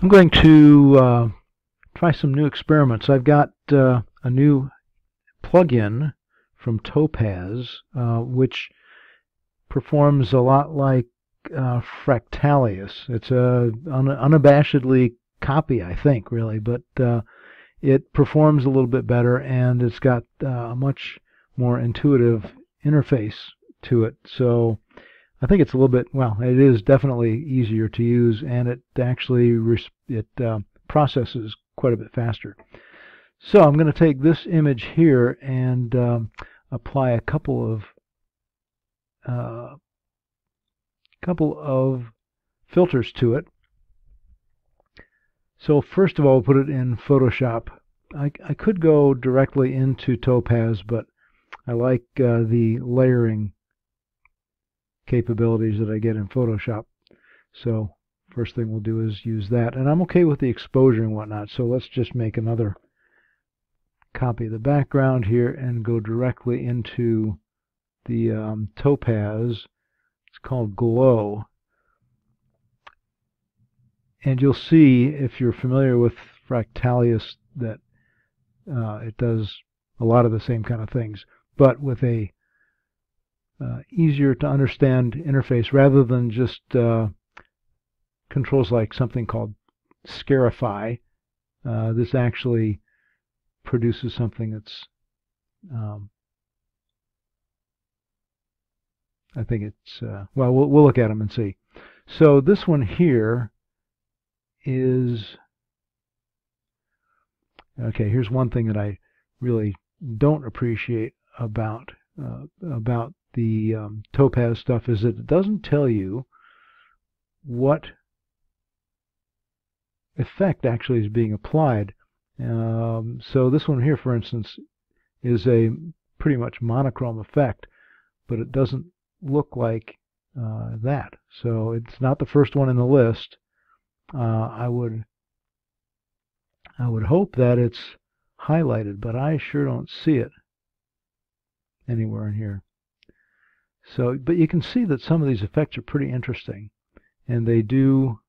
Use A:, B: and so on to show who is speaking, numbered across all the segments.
A: I'm going to try some new experiments. I've got a new plugin from Topaz, which performs a lot like Fractalius. It's a unabashedly copy, I think, really, but it performs a little bit better, and it's got a much more intuitive interface to it. So I think it's a little bit, well, it is definitely easier to use, and it actually processes quite a bit faster. So I'm going to take this image here and apply a uh, couple of filters to it. So first of all, put it in Photoshop. I could go directly into Topaz, but I like the layering capabilities that I get in Photoshop. So first thing we'll do is use that. And I'm okay with the exposure and whatnot, so let's just make another copy of the background here and go directly into the Topaz. It's called Glow. And you'll see, if you're familiar with Fractalius, that it does a lot of the same kind of things, but with a easier to understand interface rather than just controls like something called Scarify. This actually produces something that's I think it's well, we'll look at them and see. So this one here is okay. Here's one thing that I really don't appreciate about the Topaz stuff is that it doesn't tell you what effect actually is being applied. So this one here, for instance, is a pretty much monochrome effect, but it doesn't look like that. So it's not the first one in the list. I would hope that it's highlighted, but I sure don't see it anywhere in here. So, but you can see that some of these effects are pretty interesting, and they do.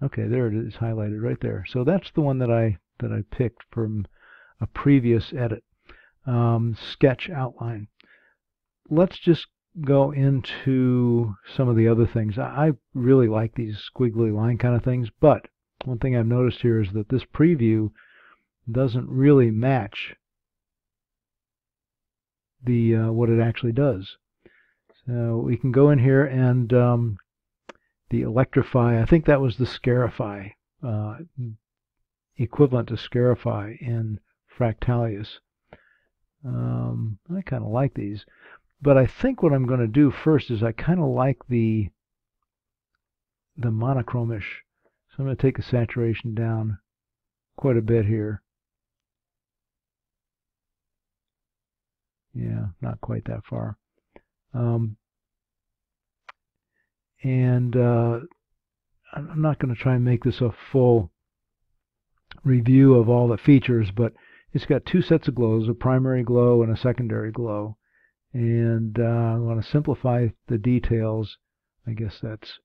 A: Okay, there it is, highlighted right there. So that's the one that I picked from a previous edit. Sketch outline. Let's just go into some of the other things. I really like these squiggly line kind of things, but one thing I've noticed here is that this preview doesn't really match the what it actually does. So we can go in here and the electrify, I think that was the Scarify, equivalent to Scarify in Fractalius. I kind of like these. But I think what I'm going to do first is I kind of like the monochromish. So I'm going to take the saturation down quite a bit here. Yeah, not quite that far. And I'm not going to try and make this a full review of all the features, but it's got two sets of glows, a primary glow and a secondary glow. And I want to simplify the details. I guess that's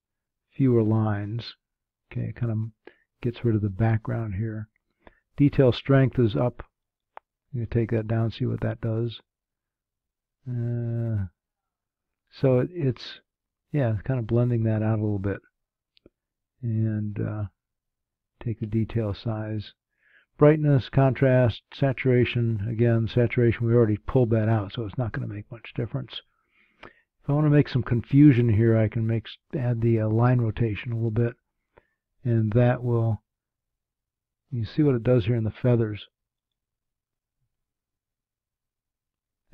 A: fewer lines. Okay, it kind of gets rid of the background here. Detail strength is up. I'm going to take that down, see what that does. So it's, yeah, kind of blending that out a little bit. And take the detail size. Brightness, contrast, saturation. Again, saturation, we already pulled that out, so it's not going to make much difference. If I want to make some confusion here, I can add the line rotation a little bit, and that will, you see what it does here in the feathers.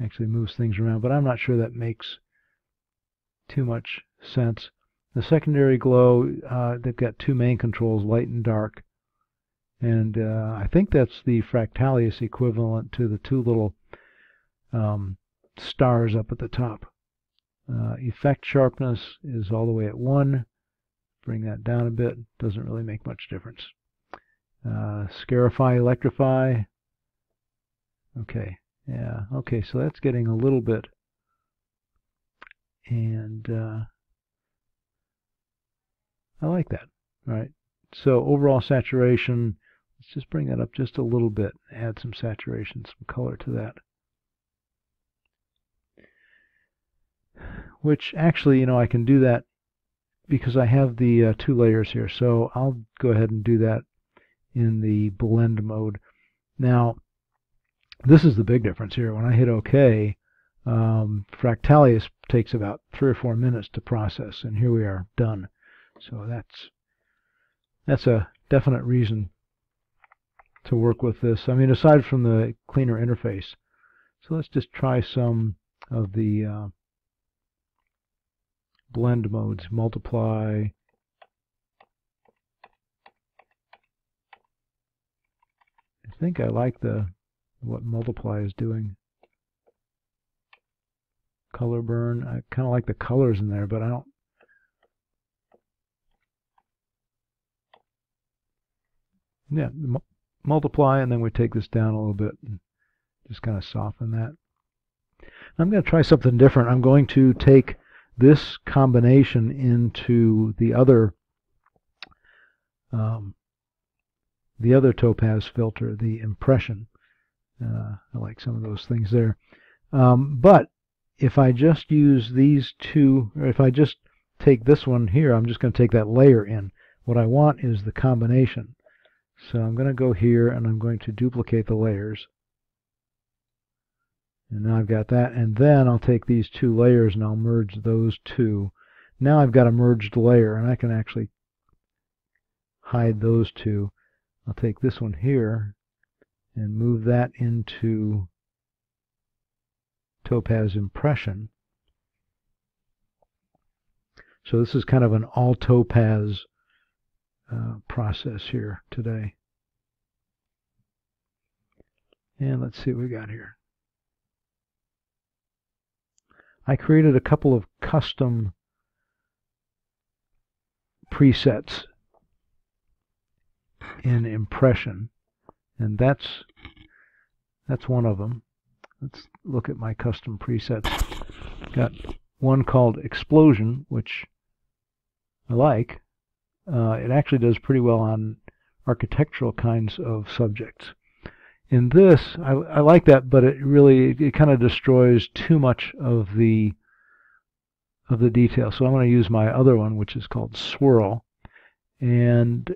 A: Actually moves things around, but I'm not sure that makes too much sense. The secondary glow, they've got two main controls, light and dark. And I think that's the Fractalius equivalent to the two little stars up at the top. Effect sharpness is all the way at 1. Bring that down a bit. Doesn't really make much difference. Scarify, electrify. Okay, yeah, okay, so that's getting a little bit. And I like that. All right. So overall saturation, let's just bring that up just a little bit. Add some saturation, some color to that. Which actually, I can do that because I have the 2 layers here. So I'll go ahead and do that in the blend mode. Now, this is the big difference here. When I hit OK, Fractalius takes about 3 or 4 minutes to process, and here we are, done. So that's a definite reason to work with this. I mean, aside from the cleaner interface. So let's just try some of the blend modes. Multiply. I think I like what multiply is doing. Color burn. I kind of like the colors in there, but I don't. Yeah, multiply, and then we take this down a little bit and just kind of soften that. I'm going to try something different. I'm going to take this combination into the other Topaz filter, the impression. I like some of those things there. But if I just use these two, or if I just take this one here, I'm just going to take that layer in. What I want is the combination. So I'm going to go here and I'm going to duplicate the layers. And now I've got that. And then I'll take these 2 layers and I'll merge those 2. Now I've got a merged layer, and I can actually hide those 2. I'll take this one here and move that into Topaz Impression. So this is kind of an all Topaz process here today. And let's see what we got here. I created a couple of custom presets in Impression, and that's one of them. Let's look at my custom presets. Got one called Explosion, which I like. It actually does pretty well on architectural kinds of subjects. In this, I like that, but it kind of destroys too much of the detail. So I'm going to use my other one, which is called Swirl, and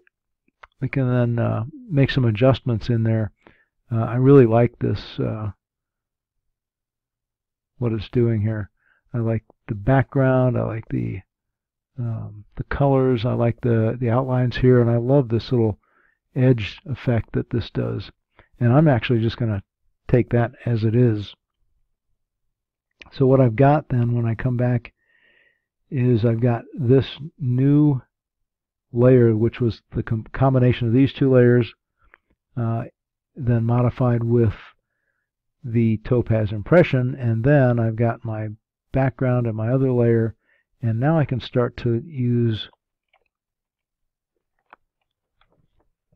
A: we can then make some adjustments in there. I really like this, what it's doing here. I like the background. I like the colors. I like the outlines here, and I love this little edge effect that this does. And I'm actually just going to take that as it is. So what I've got then when I come back is I've got this new layer, which was the combination of these 2 layers, then modified with the Topaz Impression, and then I've got my background and my other layer, and now I can start to use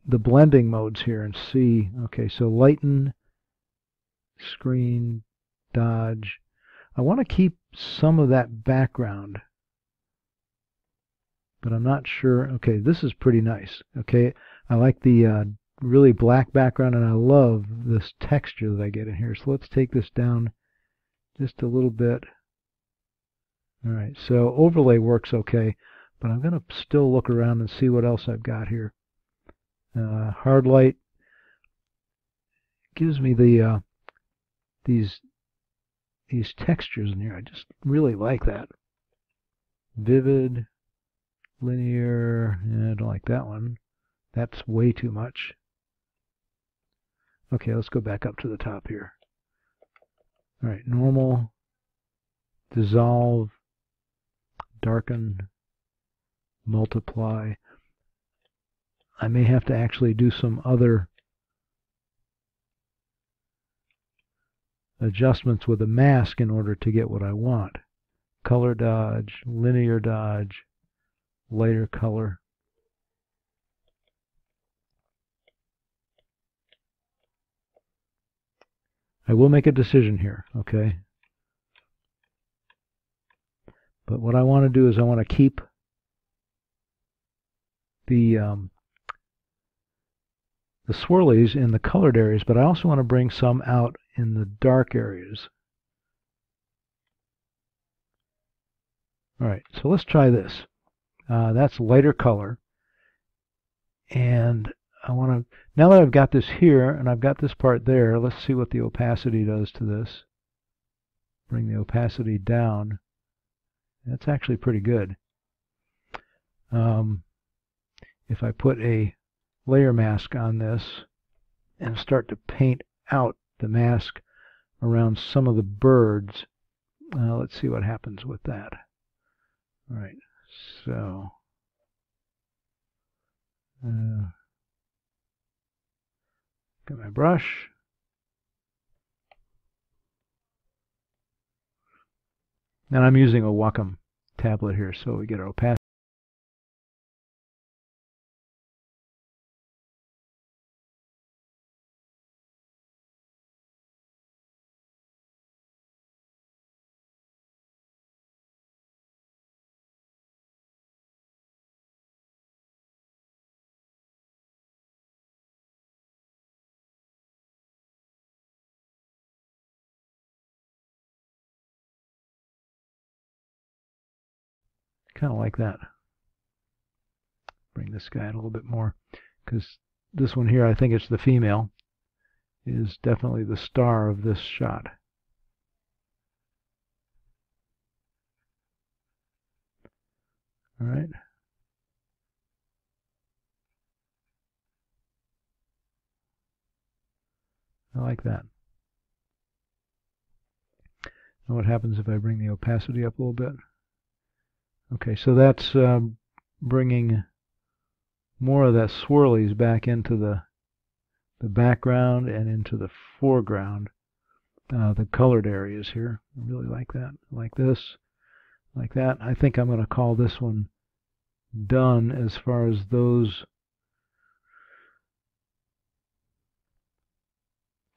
A: the blending modes here and see. Okay, so lighten, screen, dodge. I want to keep some of that background, but I'm not sure. Okay, this is pretty nice. Okay, I like the really black background, and I love this texture that I get in here. So let's take this down just a little bit. All right, so overlay works okay, but I'm going to still look around and see what else I've got here. Hard light gives me the these textures in here. I just really like that. Vivid, linear, I don't like that one. That's way too much. Okay, let's go back up to the top here. All right, normal, dissolve, darken, multiply. I may have to actually do some other adjustments with a mask in order to get what I want. Color dodge, linear dodge, lighter color. I will make a decision here, okay? But what I want to do is I want to keep the swirlies in the colored areas, but I also want to bring some out in the dark areas. All right, so let's try this. That's lighter color. And I want to, now that I've got this here and I've got this part there, let's see what the opacity does to this. Bring the opacity down. That's actually pretty good. If I put a layer mask on this and start to paint out the mask around some of the birds, let's see what happens with that. All right, so get my brush. And I'm using a Wacom tablet here, so we get our opacity. Kind of like that. Bring this guy in a little bit more, because this one here, I think it's the female, is definitely the star of this shot. All right. I like that. Now what happens if I bring the opacity up a little bit? Okay, so that's bringing more of that swirlies back into the background and into the foreground, the colored areas here. I really like that. Like this, like that. I think I'm going to call this one done as far as those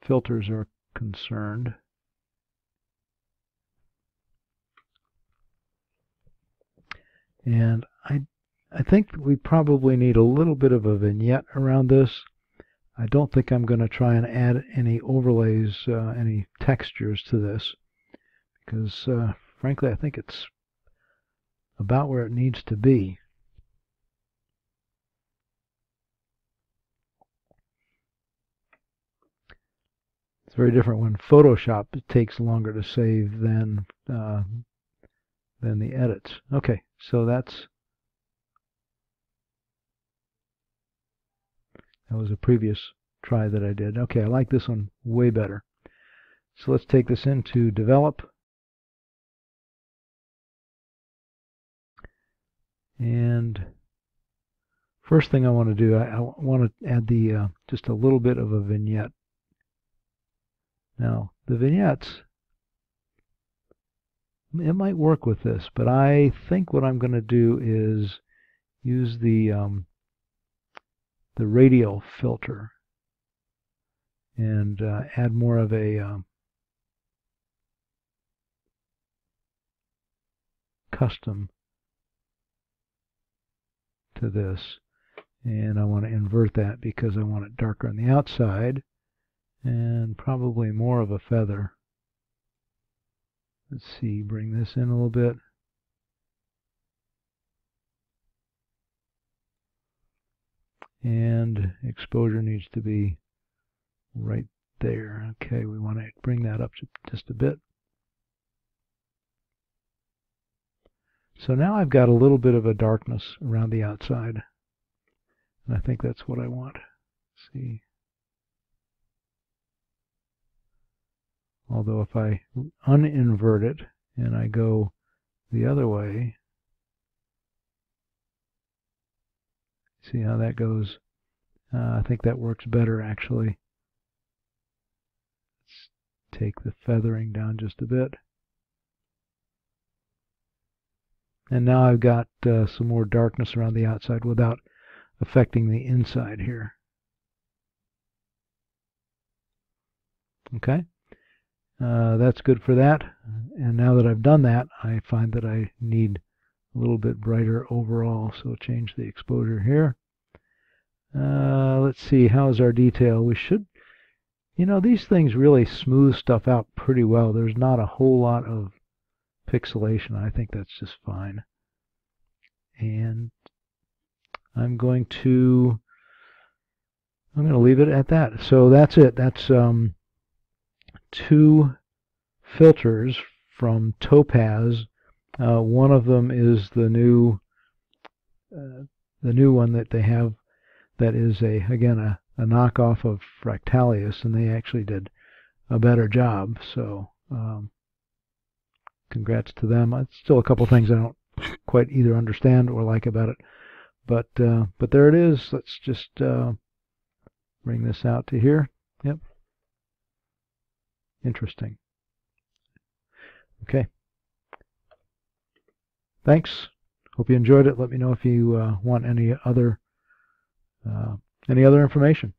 A: filters are concerned. And I think we probably need a little bit of a vignette around this. I don't think I'm going to try and add any overlays, any textures to this, because frankly I think it's about where it needs to be. It's very different when Photoshop takes longer to save than the edits. Okay, so that was a previous try that I did. Okay, I like this one way better. So let's take this into Develop. And first thing I want to do, I want to add the just a little bit of a vignette. Now, the vignettes, it might work with this, but I think what I'm going to do is use the radial filter and add more of a custom to this. And I want to invert that because I want it darker on the outside and probably more of a feather. Let's see, bring this in a little bit. And exposure needs to be right there. Okay, we want to bring that up just a bit. So now I've got a little bit of a darkness around the outside. And I think that's what I want. Let's see. Although if I uninvert it and I go the other way, see how that goes? I think that works better actually. Let's take the feathering down just a bit. And now I've got some more darkness around the outside without affecting the inside here. Okay, that's good for that. And now that I've done that, I find that I need a little bit brighter overall. So change the exposure here. Let's see, how's our detail? We should, these things really smooth stuff out pretty well. There's not a whole lot of pixelation. I think that's just fine. And I'm going to leave it at that. So that's it. That's 2 filters from Topaz. One of them is the new one that they have, that is again a knockoff of Fractalius, and they actually did a better job. So congrats to them. It's still a couple things I don't quite either understand or like about it, but there it is. Let's just bring this out to here. Yep. Interesting. Okay. Thanks. Hope you enjoyed it. Let me know if you want any other information.